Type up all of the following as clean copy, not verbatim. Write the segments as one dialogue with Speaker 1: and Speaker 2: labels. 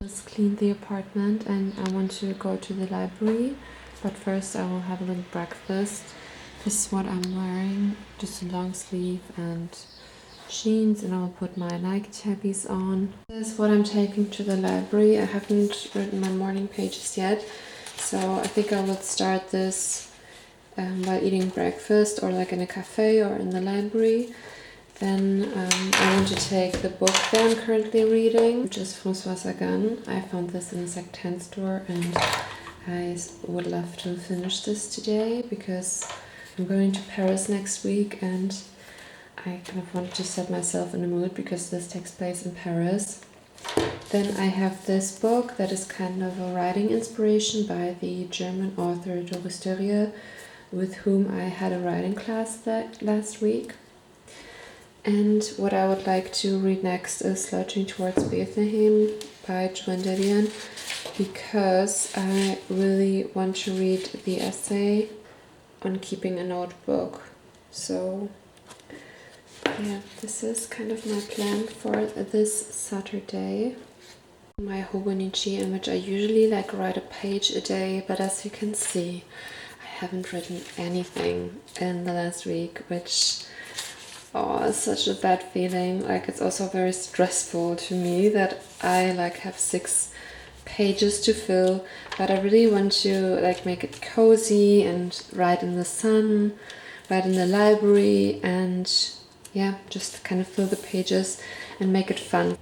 Speaker 1: Just cleaned the apartment and I want to go to the library, but first I will have a little breakfast. This is what I'm wearing, just a long sleeve and jeans, and I'll put my Nike tabbies on. This is what I'm taking to the library. I haven't written my morning pages yet, so I think I will start this while eating breakfast, or like in a cafe or in the library. Then I want to take the book that I'm currently reading, which is François Sagan. I found this in a second-hand store and I would love to finish this today because I'm going to Paris next week and I kind of want to set myself in the mood because this takes place in Paris. Then I have this book that is kind of a writing inspiration by the German author Doris Dörrier, with whom I had a writing class last week. And what I would like to read next is Slouching Towards Bethlehem by Joan Didion, because I really want to read the essay on keeping a notebook. So yeah, this is kind of my plan for this Saturday. My Hobonichi, in which I usually like write a page a day, but as you can see, I haven't written anything in the last week, which it's such a bad feeling. Like, it's also very stressful to me that I like have 6 pages to fill, but I really want to like make it cozy and write in the sun, write in the library, and yeah, just kind of fill the pages and make it fun.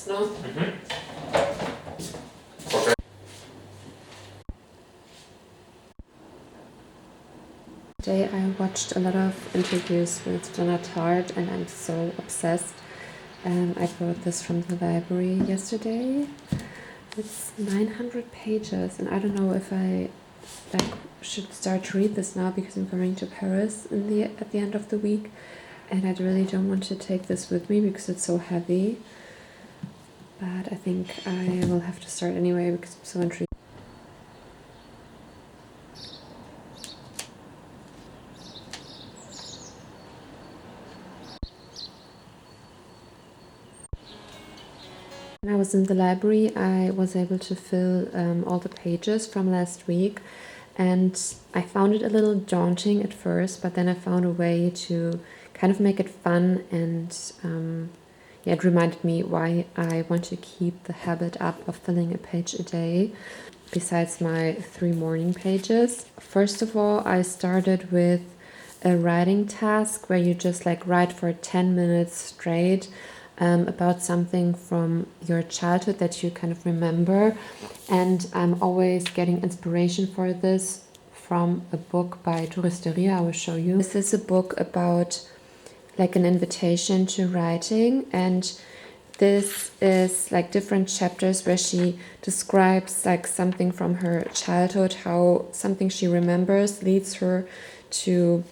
Speaker 1: No?
Speaker 2: Okay.
Speaker 1: Today I watched a lot of interviews with Donna Tartt and I'm so obsessed. I bought this from the library yesterday. It's 900 pages and I don't know if I should start to read this now because I'm going to Paris at the end of the week, and I really don't want to take this with me because it's so heavy. But I think I will have to start anyway because I'm so intrigued. When I was in the library, I was able to fill all the pages from last week, and I found it a little daunting at first, but then I found a way to kind of make it fun, and yeah, it reminded me why I want to keep the habit up of filling a page a day, besides my 3 morning pages. First of all, I started with a writing task where you just like write for 10 minutes straight about something from your childhood that you kind of remember. And I'm always getting inspiration for this from a book by Doris Dörrier. I will show you. This is a book about like an invitation to writing, and this is like different chapters where she describes like something from her childhood, how something she remembers leads her to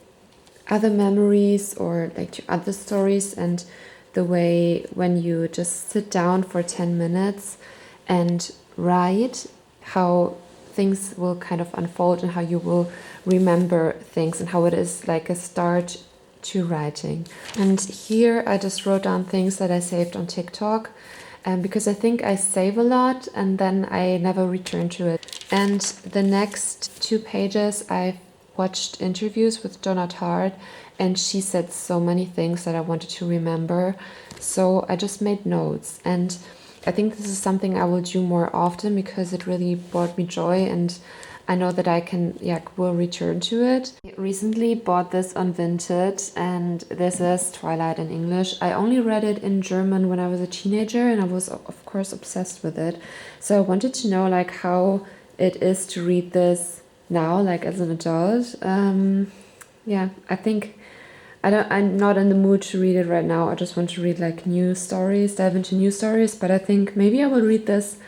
Speaker 1: other memories or like to other stories, and the way when you just sit down for 10 minutes and write, how things will kind of unfold and how you will remember things and how it is like a start to writing. And here I just wrote down things that I saved on TikTok, because I think I save a lot and then I never return to it. And the next 2 pages I watched interviews with Donna Tartt, and she said so many things that I wanted to remember, so I just made notes. And I think this is something I will do more often because it really brought me joy, and I know that I will return to it. I recently bought this on Vinted, and this is Twilight in English. I only read it in German when I was a teenager, and I was of course obsessed with it. So I wanted to know like how it is to read this now, like as an adult. Yeah, I think I'm not in the mood to read it right now. I just want to read like new stories, dive into new stories. But I think maybe I will read this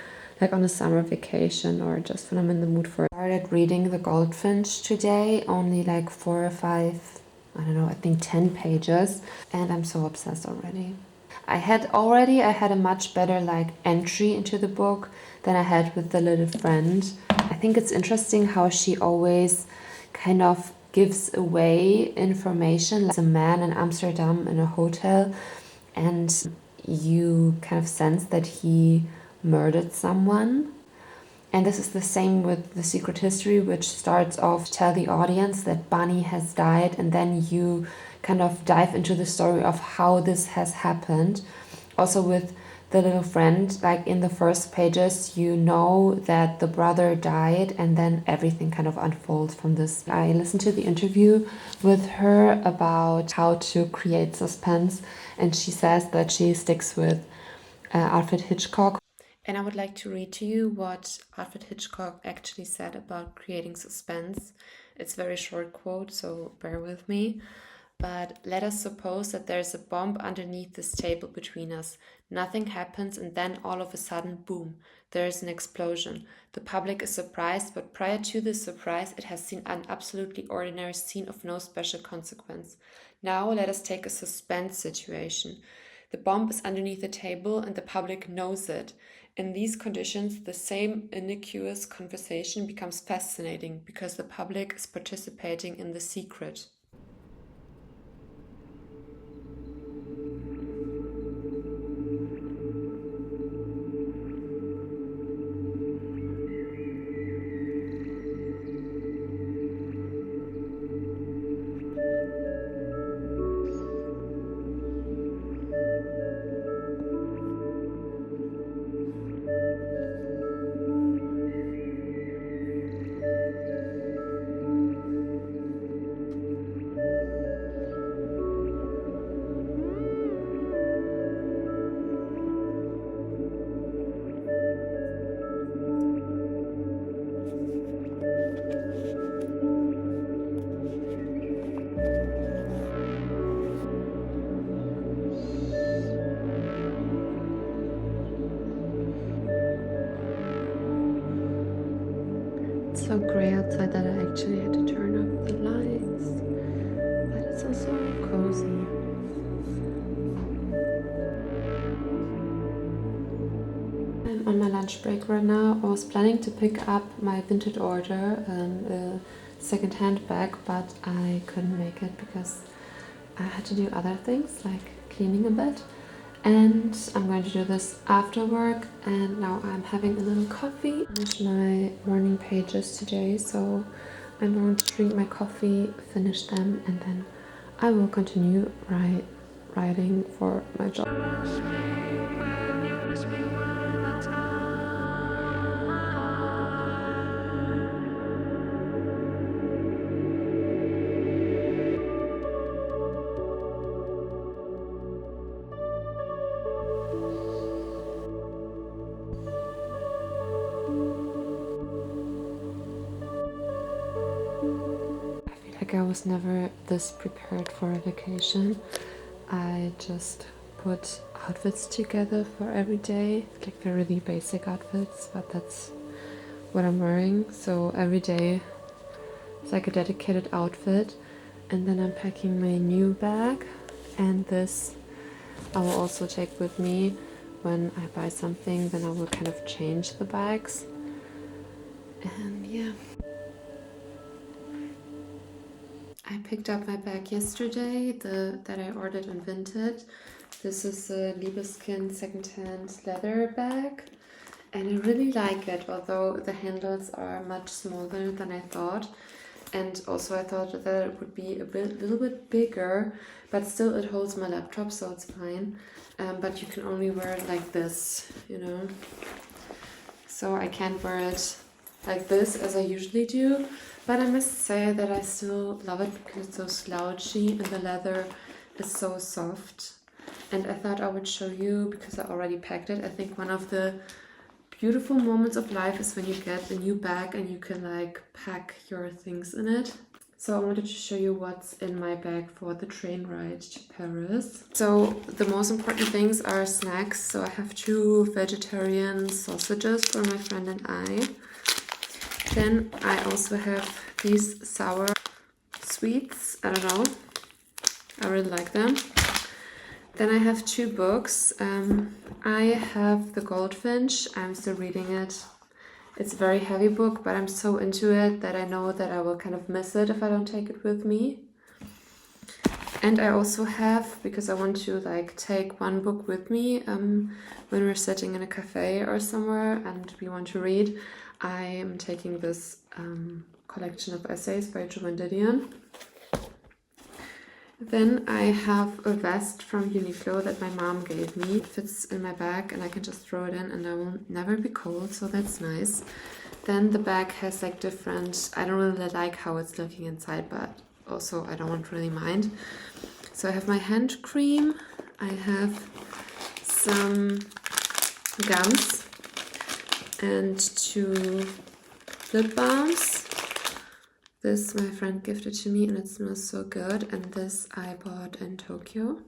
Speaker 1: like on a summer vacation or just when I'm in the mood for it. I started reading The Goldfinch today, only like 4 or 5, I don't know, I think 10 pages, and I'm so obsessed already. I had a much better like entry into the book than I had with The Little Friend. I think it's interesting how she always kind of gives away information. Like a man in Amsterdam in a hotel, and you kind of sense that he murdered someone. And this is the same with The Secret History, which starts off tell the audience that Bunny has died, and then you kind of dive into the story of how this has happened. Also with The Little Friend, like in the first pages, you know that the brother died, and then everything kind of unfolds from this. I listened to the interview with her about how to create suspense, and she says that she sticks with Alfred Hitchcock. And I would like to read to you what Alfred Hitchcock actually said about creating suspense. It's a very short quote, so bear with me. But let us suppose that there's a bomb underneath this table between us. Nothing happens, and then all of a sudden, boom, there is an explosion. The public is surprised, but prior to this surprise, it has seen an absolutely ordinary scene of no special consequence. Now let us take a suspense situation. The bomb is underneath the table, and the public knows it. In these conditions, the same innocuous conversation becomes fascinating because the public is participating in the secret. So gray outside that I actually had to turn off the lights, but it's also cozy. I'm on my lunch break right now. I was planning to pick up my Vinted order, a second-hand bag, but I couldn't make it because I had to do other things like cleaning a bit. And I'm going to do this after work, and now I'm having a little coffee. I finished my morning pages today, so I'm going to drink my coffee, finish them, and then I will continue writing for my job. I was never this prepared for a vacation. I just put outfits together for every day, like the really basic outfits, but that's what I'm wearing. So every day it's like a dedicated outfit, and then I'm packing my new bag, and this I will also take with me when I buy something. Then I will kind of change the bags, and yeah. I picked up my bag yesterday, that I ordered on Vinted. This is a Liebeskin secondhand leather bag, and I really like it, although the handles are much smaller than I thought. And also I thought that it would be little bit bigger, but still it holds my laptop, so it's fine. But you can only wear it like this, you know. So I can't wear it like this as I usually do. But I must say that I still love it because it's so slouchy and the leather is so soft. And I thought I would show you, because I already packed it. I think one of the beautiful moments of life is when you get a new bag and you can like pack your things in it. So I wanted to show you what's in my bag for the train ride to Paris. So the most important things are snacks. So I have 2 vegetarian sausages for my friend and I. Then I also have these sour sweets. I don't know. I really like them. Then I have 2 books. I have The Goldfinch. I'm still reading it. It's a very heavy book, but I'm so into it that I know that I will kind of miss it if I don't take it with me. And I also have, because I want to like take one book with me when we're sitting in a cafe or somewhere and we want to read, I am taking this collection of essays by Joan Didion. Then I have a vest from Uniqlo that my mom gave me. It fits in my bag and I can just throw it in and I will never be cold, so that's nice. Then the bag has like different, I don't really like how it's looking inside, but also I don't really mind. So I have my hand cream, I have some gums and 2 lip balms. This my friend gifted to me and it smells so good, and this I bought in Tokyo.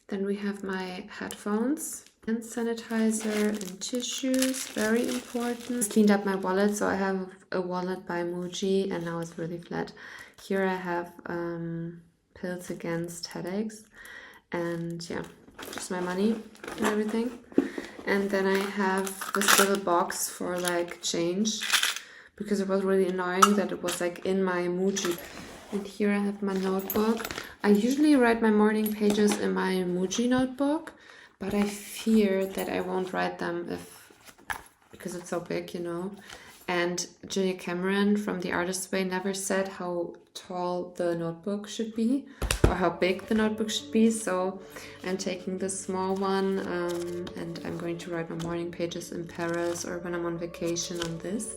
Speaker 1: Then we have my headphones, hand sanitizer and tissues, very important. I cleaned up my wallet, so I have a wallet by Muji and now it's really flat. Here I have pills against headaches and yeah, just my money and everything. And then I have this little box for like change, because it was really annoying that it was like in my Muji. And here I have my notebook. I usually write my morning pages in my Muji notebook, but I fear that I won't write them because it's so big, you know. And Julia Cameron from The Artist's Way never said how tall the notebook should be or how big the notebook should be, so I'm taking this small one and I'm going to write my morning pages in Paris or when I'm on vacation on this.